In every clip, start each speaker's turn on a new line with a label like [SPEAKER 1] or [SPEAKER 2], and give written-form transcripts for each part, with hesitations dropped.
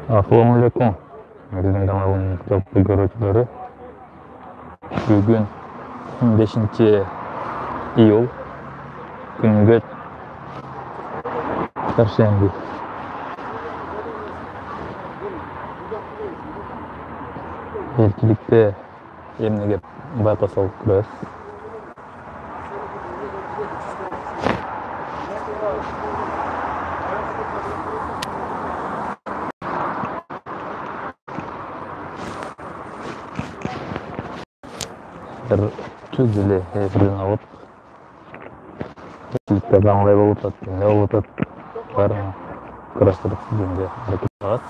[SPEAKER 1] Assalamualaikum. Біздің каналдың жалпы көрушілері. Бүгін 15 iyul күнгі Perşembe. Erkilikte emnege байқас алып көрөбүз. Түз эле эфирден алып эркиликте кандай болуп атат, эмне болуп атат баарын караштырып жүргөнгө аракет кылабыз.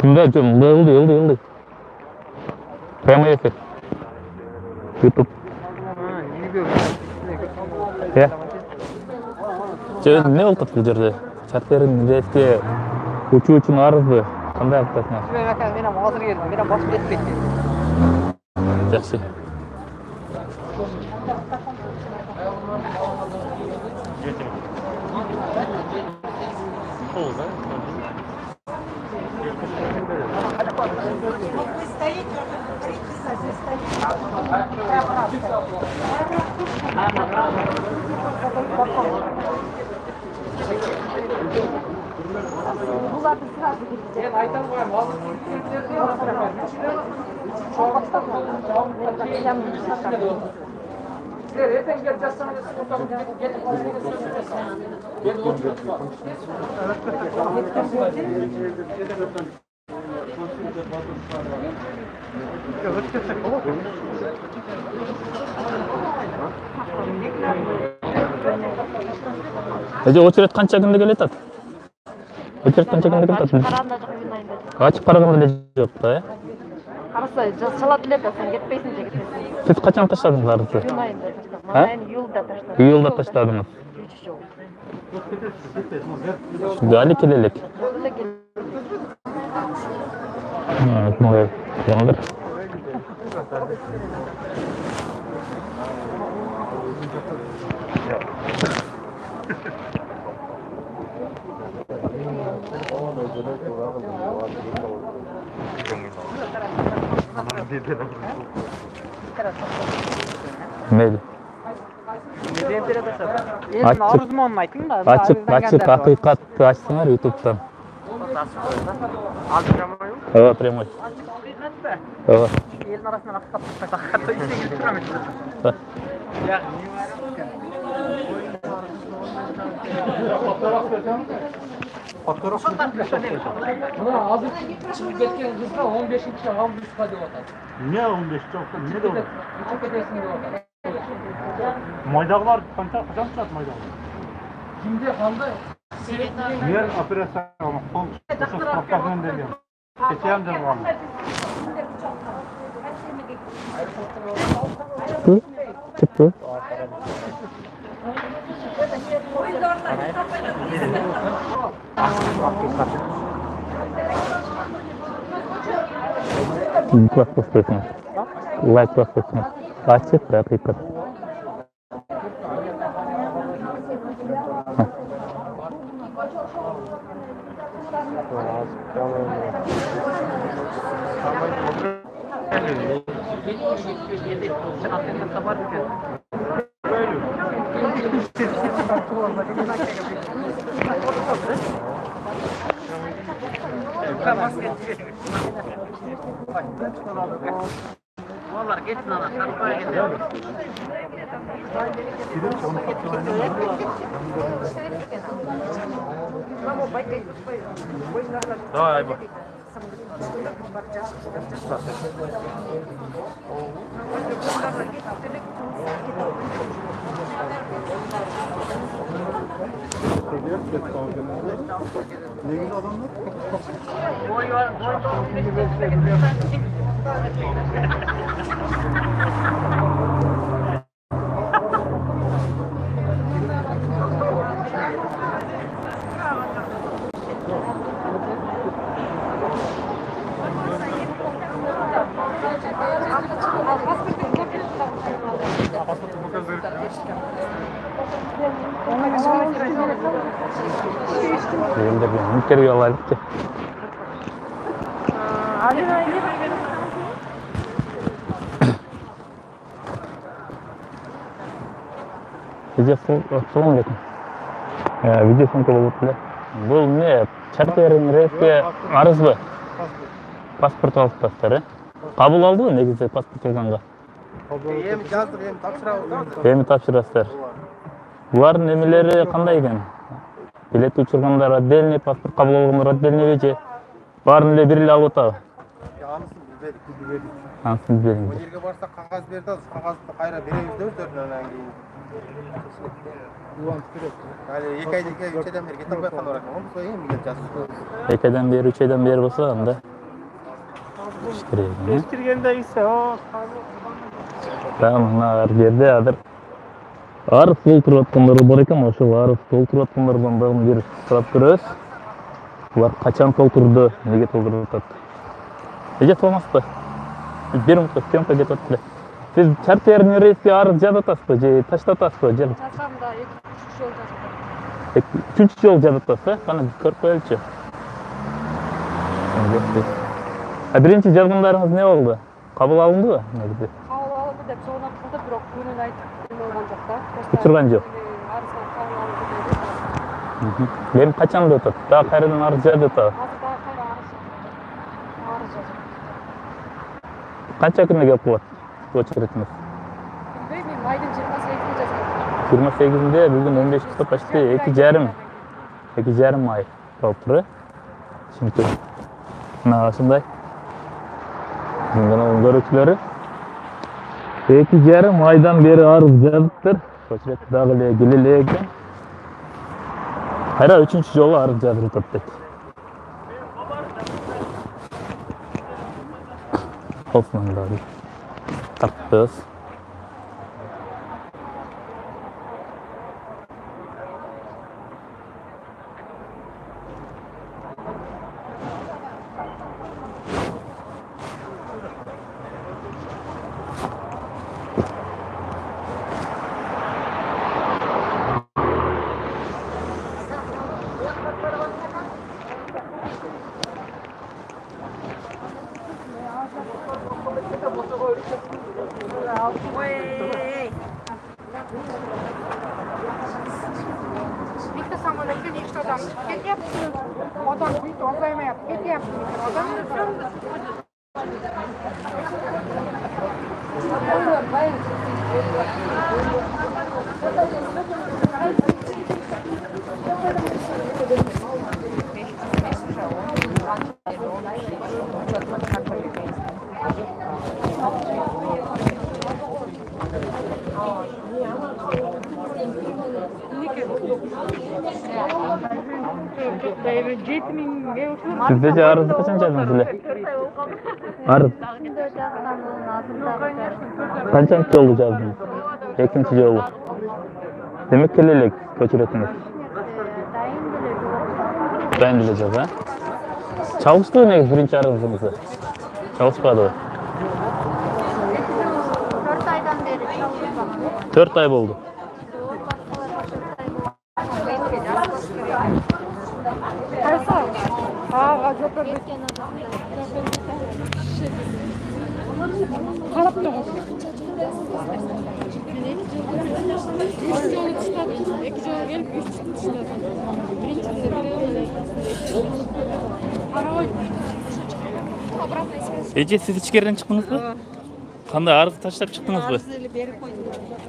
[SPEAKER 1] Кімді айтып, ылды. Прямой эфир. YouTube. Иә. Не болды бұл жерде? Чартерін жетке учу үшін арызды. Қандай аптасына?
[SPEAKER 2] Мен азыр келдім, мен басым жетпейді.
[SPEAKER 1] Жақсы. Очередь қанша күнде келеді? Очередь қанша күнде келеді? Açık қарағанда жоқ та, е?
[SPEAKER 2] Қараса, шала тілеп, сен кетпейсің де кетпейсің.
[SPEAKER 1] Сіз қашан таштадыңыз арызды?
[SPEAKER 2] Июнь айында таштадым. Июльда таштадым.
[SPEAKER 1] Июльда таштадыңыз. Дали келелік. Кімге жаңылыр? Meyli. Açık hakikatты açsınlar YouTube'dan. Evet, прямой. Evet.
[SPEAKER 2] Елдің арасынан ақиқатты есеңіз тұрамын. Мына азыр шығып кеткен қызға 15-ші августқа деп атады.
[SPEAKER 3] Не 15-ші августқа? Не деп атады?
[SPEAKER 2] Ұшып кетесің деп атады.
[SPEAKER 3] Майдағылар қашан шығады майдағылар?
[SPEAKER 2] Кімде қандай?
[SPEAKER 3] Мен операцияға қол сұрақтармен берген. Кетем деп оған.
[SPEAKER 1] Çıktı. Like basıyorsunuz. Like basıyorsunuz. Açık ve hakikat.
[SPEAKER 2] Vallahi geçsin ana, sarıpaya gidiyor.
[SPEAKER 3] Давай, Айба.
[SPEAKER 1] Benim interview alaydık ki. Assalamu alaikum. Video syomka болуп эле. Бул эмне? Чартердин рейске арызбы? Паспорт алып бастар, Кабыл алдыбы негизи паспорт алганга?
[SPEAKER 3] Эми жаздык, эми тапшырабыз.
[SPEAKER 1] Эми тапшырасыздар. Булардын эмелери кандай экен? Билет учургандар отдельный, паспорт кабыл алгандар отдельный же? Баарын эле бир эле алып атабы?
[SPEAKER 3] Анысын билбедик.
[SPEAKER 1] Анысын билбедиңиз.
[SPEAKER 3] Бул жерге барсак кагаз берип атабыз, кагазды кайра беребиз деп өздөрүнөн анан кийин. Али 2 айдан кийин 3 айдан бери кете албай аткан бар экен. Бул эми билет жазып.
[SPEAKER 1] 2 айдан бери, 3 айдан бери болсо анда иш керек.
[SPEAKER 3] Эстиргенде ise o
[SPEAKER 1] Tamam, mына ар жерде азыр арыз толтуруп аткандар бар экен, ошол арыз толтуруп аткандардан дагы бир сурап көрөбүз. Булар качан толтурду, неге толтуруп атат? Эже томаспы? Бир мүнөткө съемка кетип атты. Сиз чартердин рейске арыз жазып атасызбы же таштатасызбы?
[SPEAKER 4] Жазгам да 2-3 жол жазып.
[SPEAKER 1] 3 жол жазып атасыз, кана көрүп коелучу. Биринчи жазгандарыңыз не болду? Кабыл алындыбы? Негизи.
[SPEAKER 4] Кабыл алынды деп сонун кылды, бирок күнүн айтып болгон жок да.
[SPEAKER 1] Учурган жок.
[SPEAKER 4] Арызга кабыл алынды деп.
[SPEAKER 1] Эми качан деп атат? Дагы кайрадан арыз жазып атабы?
[SPEAKER 4] Азыр дагы кайра арыз жазып.
[SPEAKER 1] Канча күнү келип калат? Очередиңиз.
[SPEAKER 4] Билбейм, мен айдын 28-inde жазгам.
[SPEAKER 1] 28-inde бүгүн 15-те почти 2,5 ай калыптыр. Чынтып. Мына ушундай. Мына көрүүчүлөрү 2,5 айдан бери арыз жазыптыр. Очеред дагы эле келе экен. Кайра 3-чү жолу арыз жазып атат дейт. Olsun abi. Tartıyoruz.
[SPEAKER 5] Bitti samolyotga nechta odam chiqib ketyapti? Odam bitta ozaymayapti, ketyapti. Odam
[SPEAKER 1] Sizce arızı kaçan çaldınız bile? Arız. Kaçıncı yolu çaldınız? İkinci yolu. Demek kelelek köçüretiniz. Dayın bileceğiz ha? Çalıştı ne birinci arızınızı? Çalışmadı.
[SPEAKER 5] 4 aydan beri çalışıyorum.
[SPEAKER 1] 4 ay oldu. Ece siz içeriden çıktınız mı? Qanday arız taşlap çıktınız mı?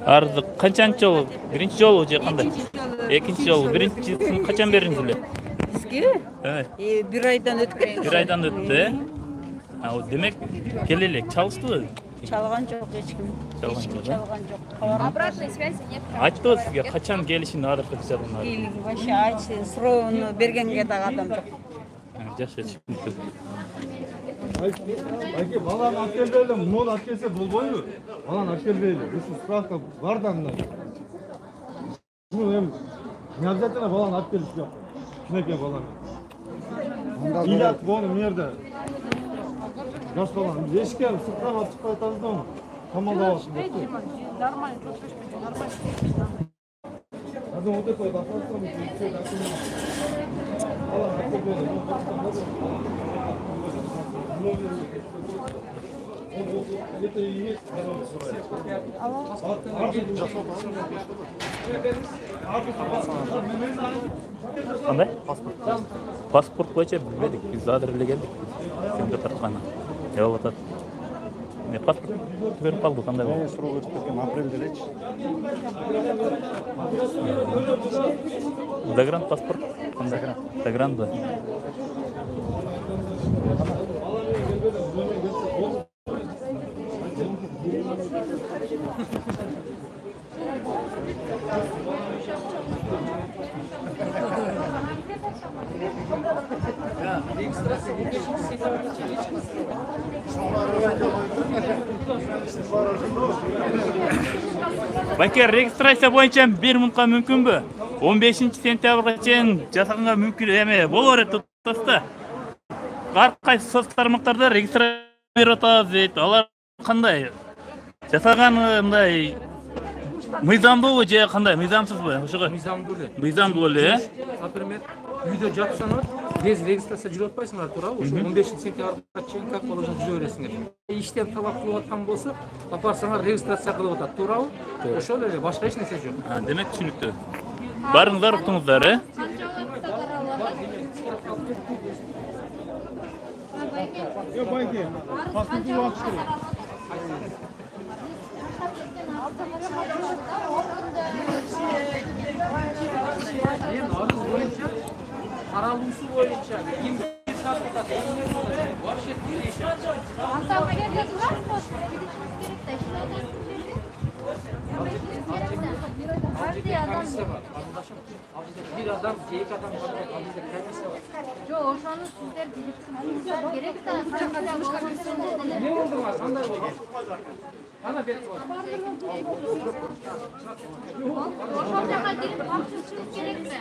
[SPEAKER 1] Arızı kaçancı yol? Birinci yol hoca qanday? İkinci yol. Birincisini kaçan beriniz bile?
[SPEAKER 6] Bizge?
[SPEAKER 1] Evet.
[SPEAKER 6] Bir aydan ötken.
[SPEAKER 1] Bir aydan öttü. Ha, o demek gelelek çalıştı.
[SPEAKER 6] Çalған жоқ ешкім.
[SPEAKER 1] Çalған
[SPEAKER 6] Ешкім
[SPEAKER 1] жоқ, да?
[SPEAKER 6] çalған жоқ. Хабар
[SPEAKER 7] Обратной связи нет.
[SPEAKER 1] Айтты ғой сізге қашан келішін адыртып жадыңар.
[SPEAKER 6] келген вообще айтшы, сұрауыны бергенге дағы адам жоқ.
[SPEAKER 1] Жақсы түсінікті.
[SPEAKER 3] Айке, баланы алып келбейлі, мұны алып келсе болбойбу. Баланы алып келбейлі. Осы справка бар да мына. Ну, не обязательно баланы алып келіш жоқ. Кінеке баланы. Илят оны мерді. Жас баланы. Ешке сырттан алып шықпай атамыз да оны. Қамалдап алсын.
[SPEAKER 5] Нормально, тут нормально.
[SPEAKER 3] Adam o da koydu.
[SPEAKER 1] Қандай? Паспорт бойынша білмедік. Біз адырлы келдік. Сенде тартқаны. Жауап атады. Паспорт беріп қалды, қандай болды?
[SPEAKER 3] Сұрау өтіп апрельде лечь.
[SPEAKER 1] Загрант паспорт? Қандай? Загрант ба? Байке, регистрация бойынша бір мұнға мүмкін бі? 15 сентябрға чейін жасағанға мүмкін еме. Болар еді тұтасты. Қай соцтармақтарда регистрация бератады дейді. Алар қандай? Жасаған мындай мыйзамды ғой же қандай? Мыйзамсыз ба?
[SPEAKER 2] Мыйзамдуу эле.
[SPEAKER 1] Мыйзамдуу эле,
[SPEAKER 2] Например, үйдө жатсаңар, без регистрация жүрүп атпайсыңар, туурабы? Ошо 15 сентябрга чейин как положено жүрө бересиңер. Иштен талап кылып аткан болсо, апарсаңар регистрация кылып атат, туурабы? Ошол эле, башка эч нерсе жок.
[SPEAKER 1] Демек түшүнүктүү. Барыңыздар, уктуңуздар,
[SPEAKER 3] Yok Ayke. Pasport ulaştı.
[SPEAKER 2] Каралуусу боюнча ким сатат, вообще bir adam, iki adam
[SPEAKER 5] Жоқ, ошону сиздер билип турушуңуз керек да.
[SPEAKER 2] ne oldu var? Kандай oldu? Bana bir sor.
[SPEAKER 5] Ошол жака кирип акча чыгып керекпи?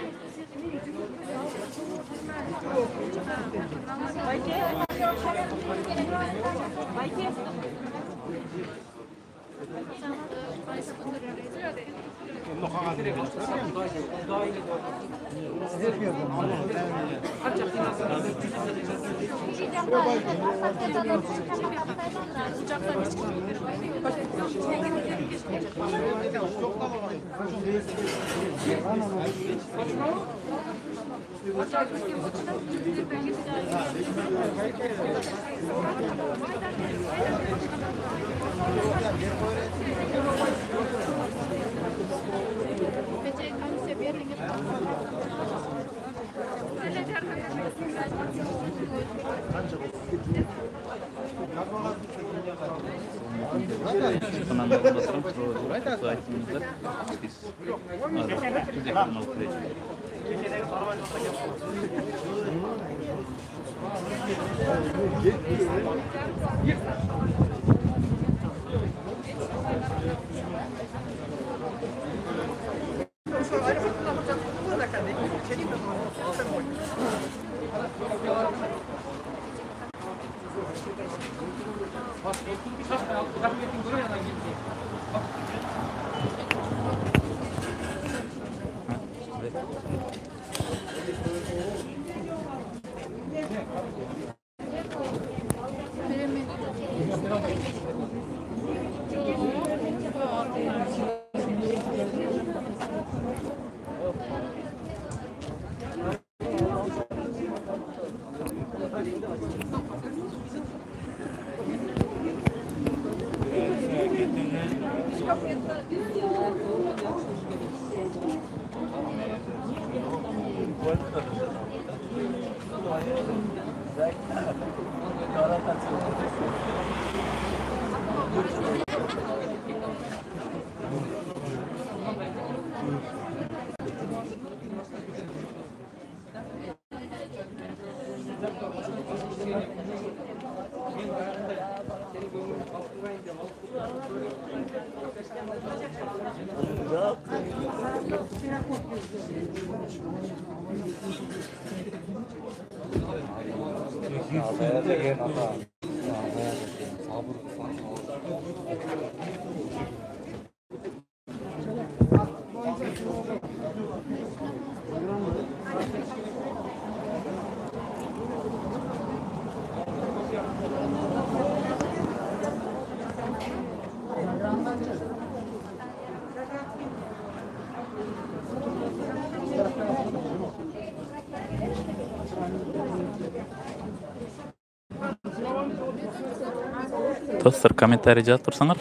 [SPEAKER 1] Dostlar, kommentariy жазып тұрсаңар,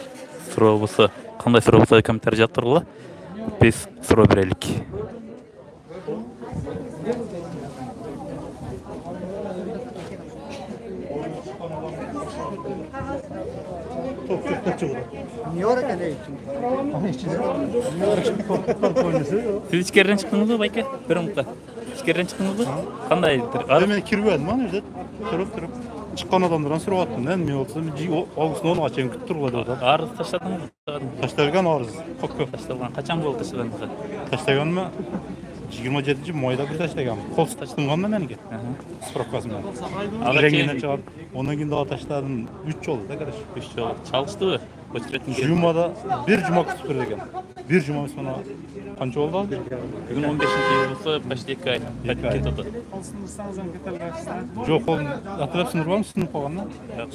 [SPEAKER 1] сұрау болса, қандай сұрау болса комментарий жазып тұрғыла. Biz сұрау берелік. Siz içkeriden çıktınız mı Bayke? Bir umutla. İçkeriden çıktınız mı? Қандай?
[SPEAKER 7] Мен кірбедім ана жерде тұрып шыққан адамдардан сұрап аттым. Мен болсам августтың 10-ға чейін күтіп тұрғыла деп.
[SPEAKER 1] Арыз таштадыңыз мы?
[SPEAKER 7] Ташталған арыз. Көп.
[SPEAKER 1] Ташталған. Қашан болды ташталғаныңызға?
[SPEAKER 7] Ташталғаныма 27 майда бір ташталғам. Қол ташталғанмын менге. Справкасымен. Реңгенен шығарып, онан кейін daha таштадым 3 жолы да, короче.
[SPEAKER 1] 3 жолы. Çalıştı mı?
[SPEAKER 7] Жұмада бір жұма күтіп тұр екен. Bir жұма sonra қанша болды алды?
[SPEAKER 1] Бүгін 15-ші болса, почти 2 ай. Кетеді.
[SPEAKER 7] Жоқ, ол атырап сыныр бар ма? Сынып қалғаннан?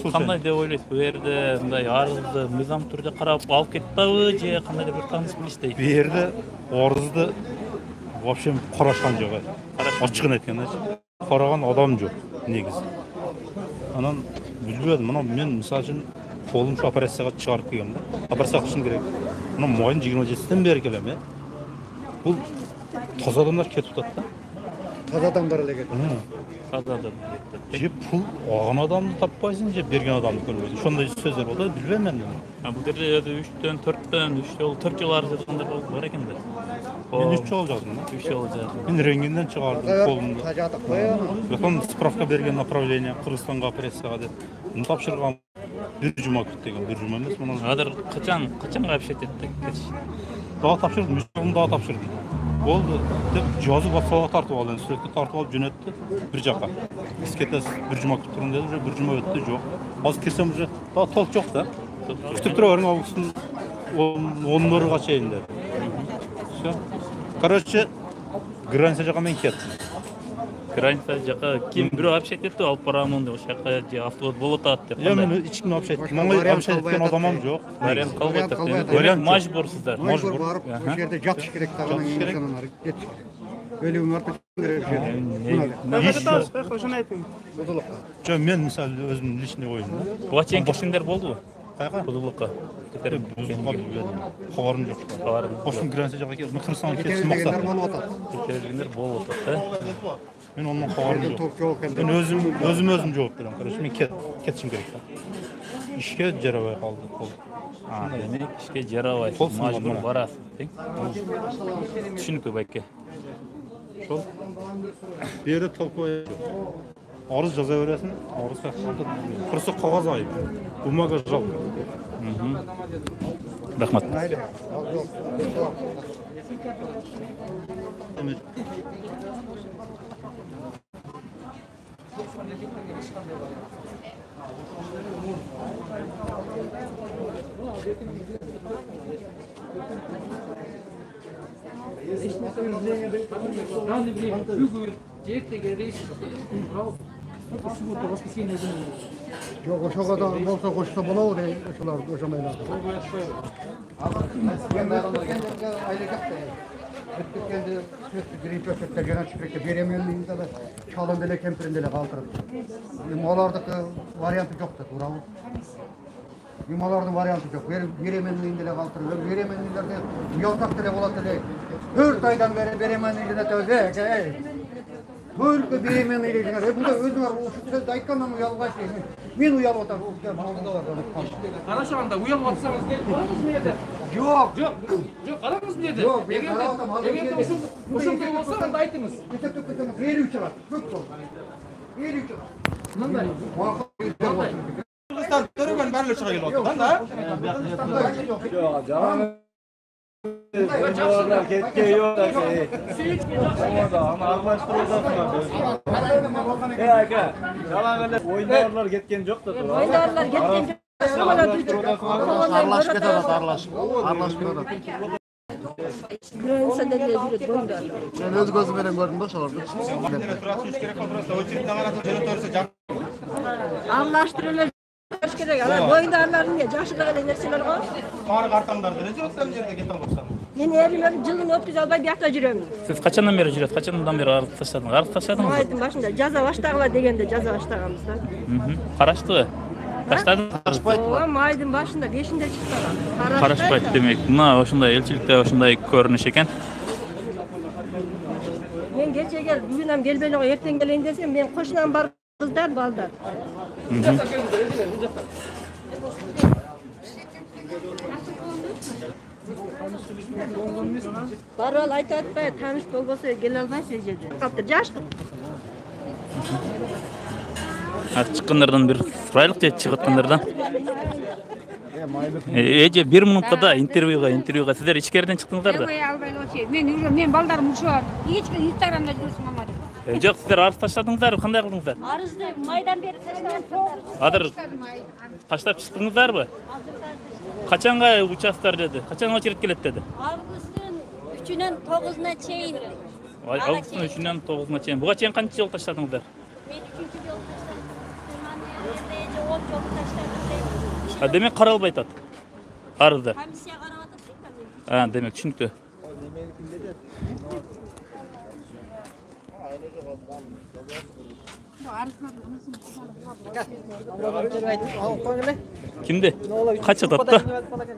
[SPEAKER 1] Қандай деп ойлайсыз? Бұл жерде мындай арызды мизам түрде қарап алып кетті, же қандай деп бір таныс білесіз?
[SPEAKER 7] Берді арызды вообще қарашқан жоқ. Ашығын айтқанда қараған адам жоқ негізі. Анан білбедім. Мына мен мысалы үшін қолым şu операцияға шығарып келгем да. Операцияға үшін керек. Мына мойын 27-тен бері келем, Бұл таза адамдар кетіп жатады да.
[SPEAKER 3] Таза адамдар эле кетти.
[SPEAKER 1] Таза адам.
[SPEAKER 7] Же пул алған адамды таппайсың, же берген адамды көрмейсің. Ошондой сөздөр болду, билбейм мен.
[SPEAKER 1] Бул жерде 3-төн 4-төн 4 жыл арыз жазгандар бар экен да.
[SPEAKER 7] Мен 3 жыл жаздым.
[SPEAKER 1] 3 жыл жаздым.
[SPEAKER 7] Мен рентгенден чыгардым колумду. Потом справка берген направление Кыргызстанга операцияга деп. Муну тапшыргам. Bir жұма күтті деген, bir жұма емес, мұны...
[SPEAKER 1] Адыр қачанға әпшет етті кетіш?
[SPEAKER 7] Daha тапшырдым, 3 жылын daha тапшырдым. Болды, деп жазып вокзалға тартып алды, sürekli тартып алып жөнетті bir жаққа. Біз кетесіз, bir жұма күтіп тұрын деді, bir жұма өтті, жоқ. Аз келсем уже, daha толық жоқ да. Күтіп тұра берің августың 10-ға шейін деді. Все. Короче, граница жаққа мен кеттім.
[SPEAKER 1] Граница жаққа ким бирөө апшет етті, алып барамын деп, ошаққа же автобус болот ат деп.
[SPEAKER 7] Мен ешкім апшет еттім, маңай апшет еткен адамам жоқ.
[SPEAKER 1] Вариант қалып отыр. Вариант мажбурсыздар.
[SPEAKER 3] Мажбур барып, бұл жерде жатыш керек тағынан инсанын арып кетіш керек. Өлігін арып
[SPEAKER 7] керек. Мен мысалы өзім личный ойым.
[SPEAKER 1] Бұға чейін кеткендер болды ғой?
[SPEAKER 7] Қайға?
[SPEAKER 1] Бұзылыққа.
[SPEAKER 7] Бұзылыққа білбедім. Қоғарым жоқ. Қошын граница жаққа келіп, Қырғызстанға кетсін мақсат.
[SPEAKER 1] Кеткендер болып отыр.
[SPEAKER 7] Мен ondan қоғарым жоқ. Мен өзім жауап берем. Короче, мен кетішім керек. İşke жарабай қалды.
[SPEAKER 1] Демек, ішке жарабайсыз, мажбур барасыз. Түшінікті Байке.
[SPEAKER 7] Сол. Бері толқой жоқ. Арыз жаза бересің, арыз қалды. Құрысы қағаз айып. Бумага жалко.
[SPEAKER 1] Рахмат.
[SPEAKER 2] Данное время, любой директор рейс, суббота, воскресенье,
[SPEAKER 3] Жоқ, ошоға да болса қошса болау де, ошолар ошомайлар. Өткенде биринчи очередте жана чүрекке беременлигин да чалын деле кемпирин деле калтырып. Алардыкы варианты жок да, туурабы? Алардын варианты жок. Беременлигин деле калтырып, беременлилерде уялтак деле болот эле. 4 айдан бери беременлигине төбө. Только беременный деген. Бunda өзүңөр ушул сөздү айткандан уялбайсың.
[SPEAKER 8] Men uyalып атам.
[SPEAKER 2] Хорошо, анда уялып атсаңыз келип коюңуз bu yerде.
[SPEAKER 8] Жок.
[SPEAKER 2] Жок, караңыз bu yerде.
[SPEAKER 8] Жок, мен карап атам.
[SPEAKER 2] Эгерде ушундай болсо анда айтыңыз.
[SPEAKER 8] Мектепте кетем, ээрүү чыгат. Көп болду. Ээрүү чыгат.
[SPEAKER 2] Мындай.
[SPEAKER 3] Kırgızistan törөгөн барлығы шыға келіп отыр да?
[SPEAKER 9] Oyuncular ketken yok da ama alıştırıyorlar. Aka, yalan öyle oyuncular ketken yok da.
[SPEAKER 6] Oyuncular ketken yok.
[SPEAKER 8] Aralashıp ketadi, aralashıp. Aralashıp ketadi.
[SPEAKER 6] Grönsa dedi yürüt oyuncular.
[SPEAKER 8] Men öz gözüm bilen gördüm da şolardı.
[SPEAKER 6] Aralashtirılır. Hoş gerek. Oyuncuların ya yaşlı kadar nerseler var?
[SPEAKER 3] Qari qartаңдар деле жоқ сен жерде кете албастан.
[SPEAKER 6] Men erimim жылын өткüz албай бияқта жүрөм.
[SPEAKER 1] Siz kaçandan beri жүрөт? Kaçandan beri arız taşladınız? Arız taşladınız mı?
[SPEAKER 6] Айдын башында жаза баштагыла дегенде жаза баштаганбыз да.
[SPEAKER 1] Карашты. Таштадыңыз?
[SPEAKER 6] Ооба, айдын башында 5-нде чыккан.
[SPEAKER 1] Карашпайт демек. Мына ошундай элчиликте ошундай көрүнүш экен.
[SPEAKER 6] Мен кече келип, бүгүн келбей эле эртең келейин десем, мен кошунан бар кыздар, балдар. Барал айтып атпай, таныш болбосо келе албайсыз жерде. Каптыр жаштык.
[SPEAKER 1] Чыккандардан бир сурайлык же чыгаткандардан. Эже 1 минутта да интервьюга сиздер ичкериден чыктыңыздар да.
[SPEAKER 5] Мен балдарым ушар. Инстаграмда жүрөсүм мама деп.
[SPEAKER 1] Жок, сиздер арыз таштадыңыздарбы? Кандай кылдыңыздар?
[SPEAKER 5] Арызды майдан берип таштадым.
[SPEAKER 1] Азыр таштап чыктыңыздарбы? Качанга участок деди? Качан очередь келет деди?
[SPEAKER 5] Августтун 3-нөн 9-уна чейин.
[SPEAKER 1] Августтун 3-нөн 9-уна чейин. Буга чейин канча жол таштадыңыздар?
[SPEAKER 5] Мен 3-жол таштадым.
[SPEAKER 1] Демек каралбай атат. Арыздар.
[SPEAKER 5] Комиссия карап атат.
[SPEAKER 1] Демек түшүнүктүү. Kimdi? Kaç atatta?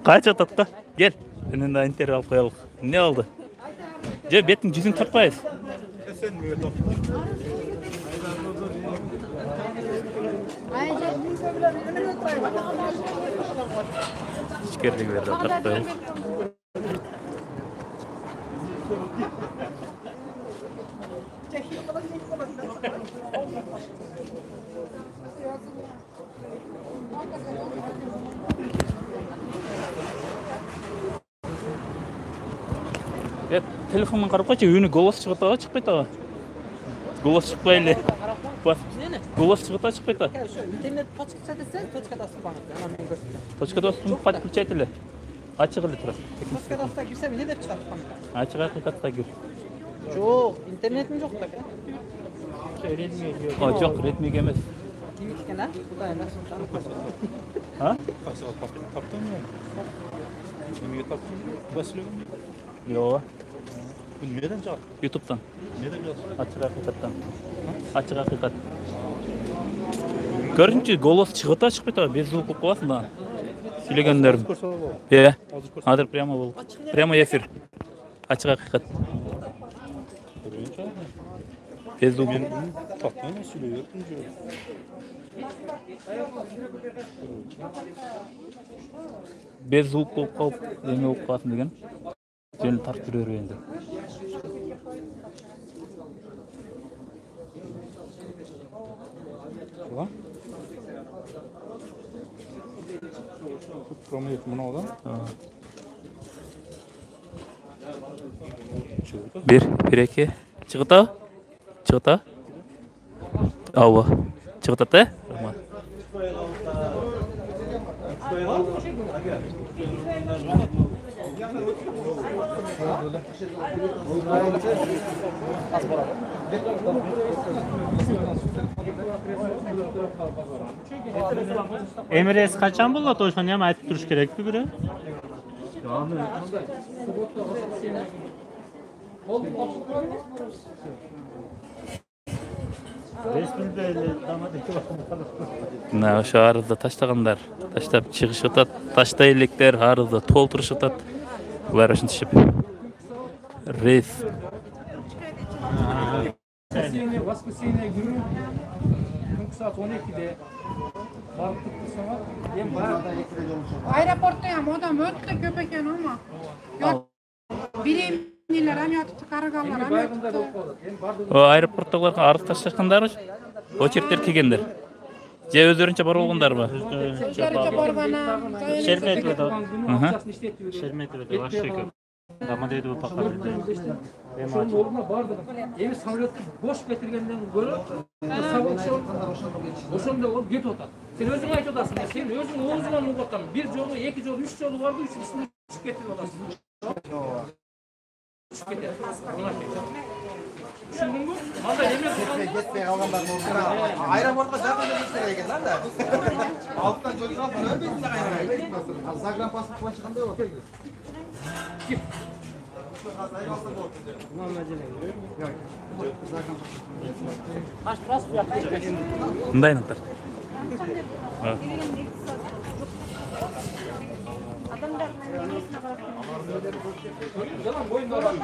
[SPEAKER 1] Kaç atatta? Gel. Senin de interview alıp koyalım. Ne oldu? Je betin yüzün tartmayız. İçkeridekileri de tartmayalım. Telefondan qarab qo'ychi, uyni голос chiqib chiqmaydi. Голос chiqmay эле. Голос chiqib chiqmaydi.
[SPEAKER 6] Internet точкада десең, точкада басып.
[SPEAKER 1] Точкада басып включать эле. Ачык эле турат.
[SPEAKER 6] Точкада басып кирсем, эмне деп чыгат?
[SPEAKER 1] Ачык акыйкатта кир.
[SPEAKER 6] Жок, интернетим жок да.
[SPEAKER 1] Жок, ретмеге эмес.
[SPEAKER 6] Ким экен, а? Кудай эмес.
[SPEAKER 1] Ha?
[SPEAKER 7] Таптың мı? Неге таптың? Басылыгын?
[SPEAKER 1] Yo.
[SPEAKER 7] Bu neden çağır?
[SPEAKER 1] YouTube'dan.
[SPEAKER 7] Neden çağır?
[SPEAKER 1] Açık hakikattan. Açık hakikat. Görünce голос çıkıta çıkmıyor. Без звук koyasın da. Söyleygenlerim. Hazır prямо был. Прямо эфир. Açık hakikat. Без звук.
[SPEAKER 7] Tatlıyla söylüyor.
[SPEAKER 1] Без звук болып қалып, еме болып қалатын деген. Жөнді тартып жүрер енді.
[SPEAKER 7] Ulan. Promoyu bunu odan.
[SPEAKER 1] Bir iki. Çıkıta. Çıkıta. Ava. Çıkıta da. Tamam.
[SPEAKER 10] Emres kaçan buldu oşan hem aytıp duruş kerekti biri.
[SPEAKER 1] Mına oşo arızda taştaganдар, taştap чыгышып атат, таштай элекдер арызды толтурушуп атат. Булар ушинтишип. Рейс.
[SPEAKER 2] Воскресенье günü saat 12'de
[SPEAKER 5] Aeroportda ham odam o'tdi ko'p ekan ama. Birimliler ham yotibdi, qaraganlar ham yotibdi.
[SPEAKER 1] O aeroportdagilarga arыз taşlaşkanlar o çertler kelgenler. Je özlerinçe bar bolgandarбы?
[SPEAKER 5] O'zlaricha borganam.
[SPEAKER 10] Şermetli'de. Şermetli'de var şeker. Damadeydi bu paketinde.
[SPEAKER 2] Şunun oruna bardı. Evi samolottu boş getirgenden görüp oşonda ol get otar. Sen özüň aytып otasың. Sen özüň oğuzundan uğurtan. Bir jolu, iki jolu, üç jolu vardı, üçüncüsünü çıkıp getirip otasың. Çıkıp getirip. Düşündün mü? Manda emes.
[SPEAKER 8] Ketpey kalganlar orada. Aeroportga жақын жүрсеңер екен да. Алттан жол алып, ölбейсиңер кайра. Загран паспорт чыккандай болот.
[SPEAKER 2] Git.
[SPEAKER 1] Мындай нактар.
[SPEAKER 2] Yalan boyunda adam.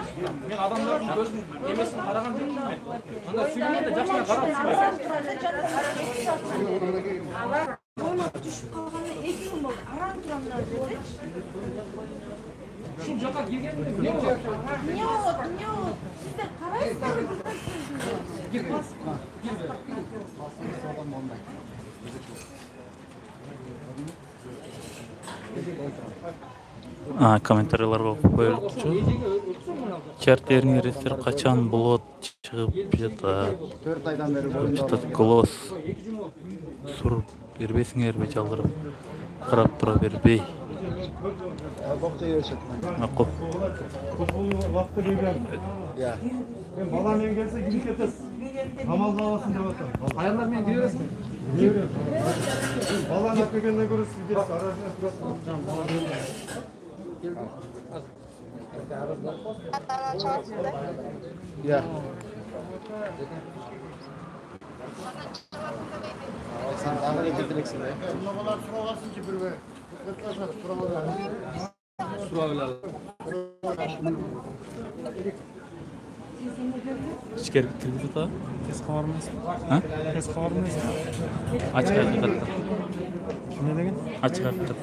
[SPEAKER 2] Men adamların gözünün emesini karagan değilim ben. Anda süйлегенде жакшына карап
[SPEAKER 6] Olmaz düşüp kalganına 2 yıl oldu. Aran turanlar dedi.
[SPEAKER 2] Şu jaka girgende ne
[SPEAKER 6] Ne
[SPEAKER 2] olur?
[SPEAKER 6] oldu? Sizler karayısınız.
[SPEAKER 1] Комментарийларга коюлчу. Чартерин рейстер качан болот чыгып жатат?
[SPEAKER 8] 4 айдан бeri boyunda.
[SPEAKER 1] Жатат голос. Сур бербейсиңерби жалдырып? Карап тура бербей.
[SPEAKER 8] Бокча еришет.
[SPEAKER 1] Макул.
[SPEAKER 3] Бұл вакытты келген.
[SPEAKER 8] Ya.
[SPEAKER 3] Мен баламен келсе кирип кетесиз. Камал аласың деп атам.
[SPEAKER 2] Ayarlar men diyorsun.
[SPEAKER 3] Баланы алып келгенден көрө сиз кетип арасына турасыз.
[SPEAKER 8] Ya. Sen dağına getireceksin de. Bunlar suralasın ki bir ve. Suralar.
[SPEAKER 1] İçkeri kirgizip da.
[SPEAKER 10] Kes kavarmayız.
[SPEAKER 1] Ha?
[SPEAKER 10] Kes kavarmayız.
[SPEAKER 1] Açık hakikaten.
[SPEAKER 10] Ne degen?
[SPEAKER 1] Açık hakikaten.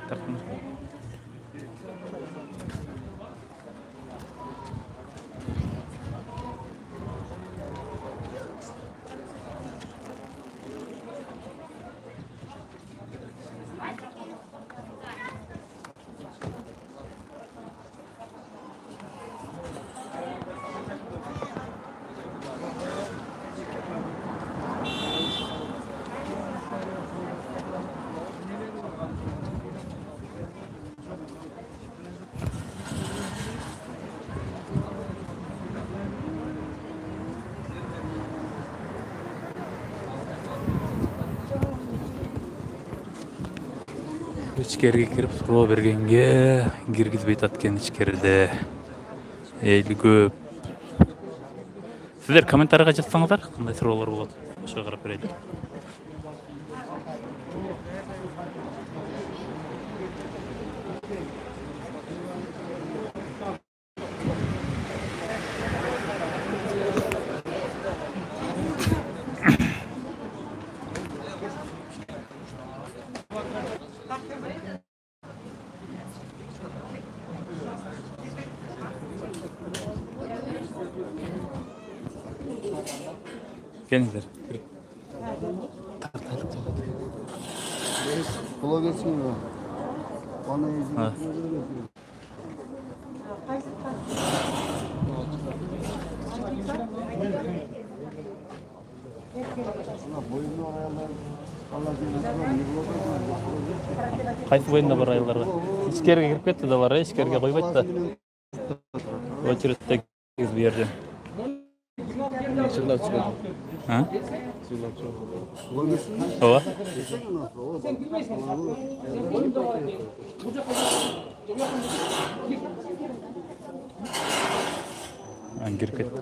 [SPEAKER 1] Takım. İçkeriге кирип суроо бергенге киргизбей таткен ичкерide эйли көп. Сиздер комментарийга жазсаңыздар, кандай суроолор болот? Ошого карап берели. Gelingler.
[SPEAKER 8] Kolay gelsin ya. Bana izin
[SPEAKER 1] Ha.
[SPEAKER 8] boyunlu ayarlar. Allah bilir.
[SPEAKER 1] Кайсы боюнда бар айылдарга? Ичкерге кирип кетти да бар, ичкерге койбойт да. Очередте кирип берди.
[SPEAKER 8] Çırlar çıkıyor.
[SPEAKER 1] Ha?
[SPEAKER 8] Çırlar çıkıyor.
[SPEAKER 1] Ооба. Кирип кетти.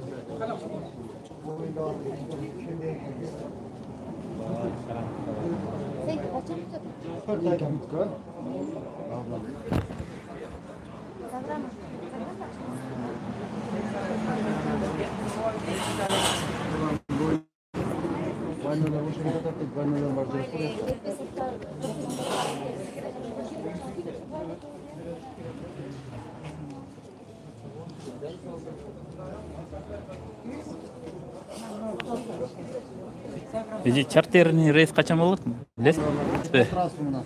[SPEAKER 1] Эже чартерный рейс качан болот? Билесизби?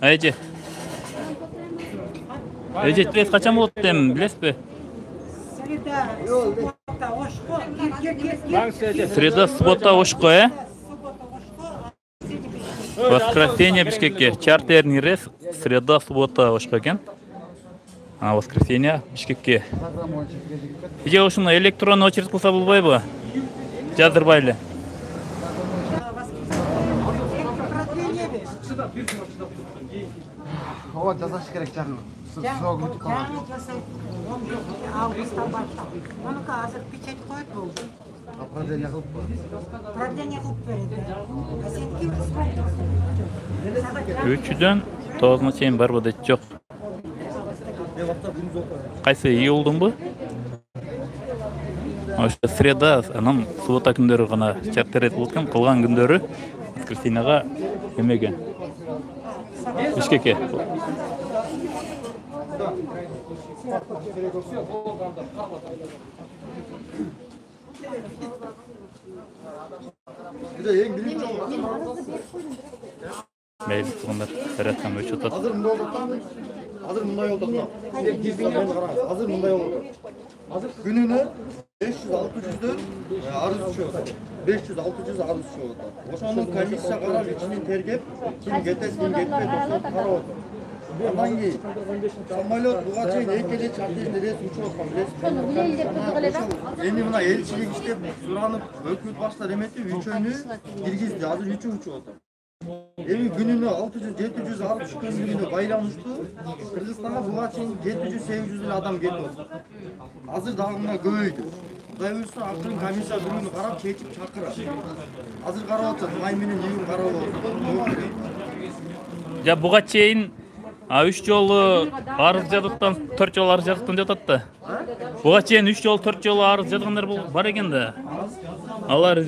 [SPEAKER 1] Эже. Эже рейс качан болот дем, билесизби? Среда, суббота, Ошко, Воскресенье Бишкекке. Чартерный рейс среда, суббота, Ошко экен. А воскресенье Бишкекке. Эже ушуну электронный очередь кылса болбойбу? Жаздырбай эле.
[SPEAKER 8] Ова жазаш керек жаңы. Срок өтүп калган.
[SPEAKER 11] Августта баштап. Онуку азыр печать коюп болду.
[SPEAKER 8] Продление кылып.
[SPEAKER 11] Продление кылып берди. Сен ким?
[SPEAKER 1] 3-дөн 9-на чейин барбы дейт жок. Кайсы июлдунбу? Ошо среда, анан суббота күндөрү гана чартер этип өткөн, калган күндөрү воскресеньега эмеге. Бишкекке. Мейли тургундар жараткан өчүп атат.
[SPEAKER 3] Азыр мындай болду. Азыр мындай болду. Азыр күнүнө 500-600 арыз түшөт. 500-600 арыз түшөт. Ошону комиссия карап ичинен тергеп, ким кетет, ким кетпейт, ошону карап. Андан кийин самолет буга чейин экеле чартерин рейс учуп аткан, билесизби? Эми мына элчилик иштеп суранып, өкмөт баштар эметти, үчөөнү киргизди. Азыр үчөө учуп атат. Эми күнүнө 600-700 арыз түшкөн күнүнө байланыштуу Кыргызстанга буга чейин 700-800 адам кетип атат. Азыр дагы мына көбөйдү. Кудай буйрса акырын комиссия бүгүн карап чечип чакырат. Азыр карап атат, май менен июнь карап атат.
[SPEAKER 1] Я буга чейин 3 жолу арыз жазыптан 4 жолу арыз жазыптан жатат да. Буга чейин 3 жолу 4 жолу арыз жазгандар бар экен да. Алар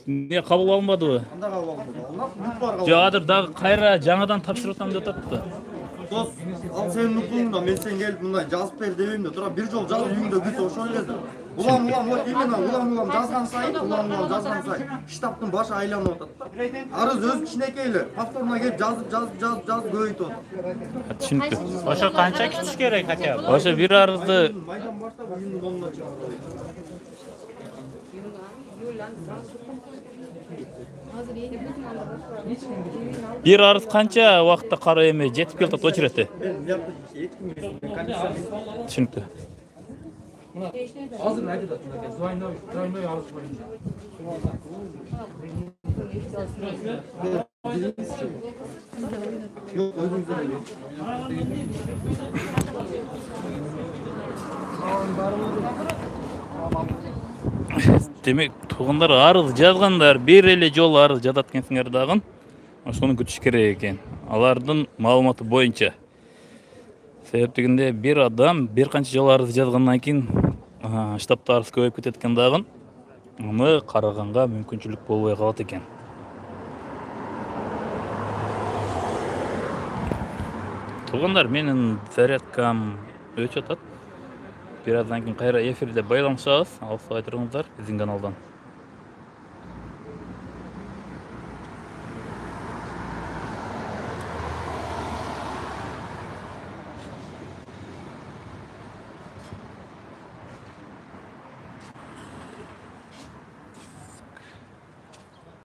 [SPEAKER 1] не кабыл алынбадыбы?
[SPEAKER 3] Кандай кабыл алынбады?
[SPEAKER 1] Жок, азыр дагы кайра жаңадан тапшырып атам деп атат да.
[SPEAKER 3] Дос, ал сенин укугуңда мен сен келип мындай жазып бер дебейм да, тура бир жол жазып үйүңдө күт ошол эле. Улам вот именно улам жазган сайын штабтын башы айланып атат. Арыз өз кичинекей эле, повторно келип жазып көбөйтүп атат.
[SPEAKER 1] Түшүнүктүү.
[SPEAKER 10] Ошо канча күтүш керек хотя бы?
[SPEAKER 1] Ошо бир арызды
[SPEAKER 3] Майдан баштап үйүндүн онуна чыгат.
[SPEAKER 1] бир арыз канча убакытта кароо эме жетип келет очередте? Түшүнүктүү.
[SPEAKER 2] Азыр айтып атат, двойной арыз боюнча.
[SPEAKER 3] Yok, özünüzden öyle.
[SPEAKER 1] Демек, тургундар арыз жазгандар, бир эле жолу арыз жазат экенсиңер дагы. Ошону күтүш керек экен. Алардын маалыматы боюнча. Себептигинде бир адам бир канча жолу арыз жазгандан кийин штабта арыз көбөйүп кетет экен дагы. Аны караганга мүмкүнчүлүк болбой калат экен. Тургундар, менин зарядкам өчүп атат. Бир аздан кийин кайра эфирде байланышабыз. Алыстабай туруңуздар биздин каналдан.